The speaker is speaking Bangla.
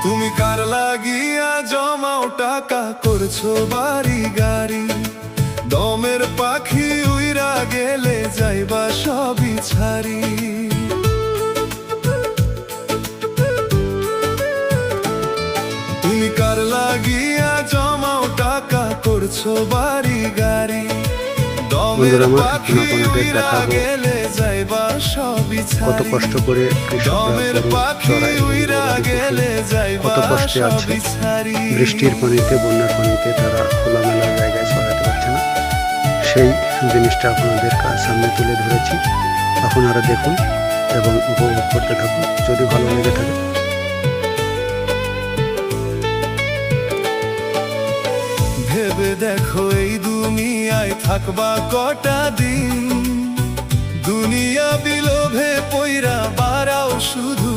তুমি কার লাগিয়া জমাও টাকা করছো বাড়ি গাড়ি, দমের পাখি উইরা গেলে যাইবা সবই ছাড়ি। তুমি কার লাগিয়া জমাও টাকা করছো বাড়ি গাড়ি, দমের পাখি উইরা গেলে যাইবা সবই ছাড়ি। কত কষ্ট করে দমের পাখি উইরা গেলে যাইবা সবই ছাড়ি। বৃষ্টির পানিতে, বন্যার পানিতে তারা খোলামেলা জায়গায় ছড়াতে পারছে না, সেই জিনিসটা আপনাদের সামনে তুলে ধরেছি। আপনারা দেখুন এবং উপভোগ করতে থাকুন। যদি ভালো লেগে থাকে ভেবে দেখো এই দুনিয়ায় থাকবা কটা দিন, দুনিয়া বিলোভে পইরা বাড়াও শুধু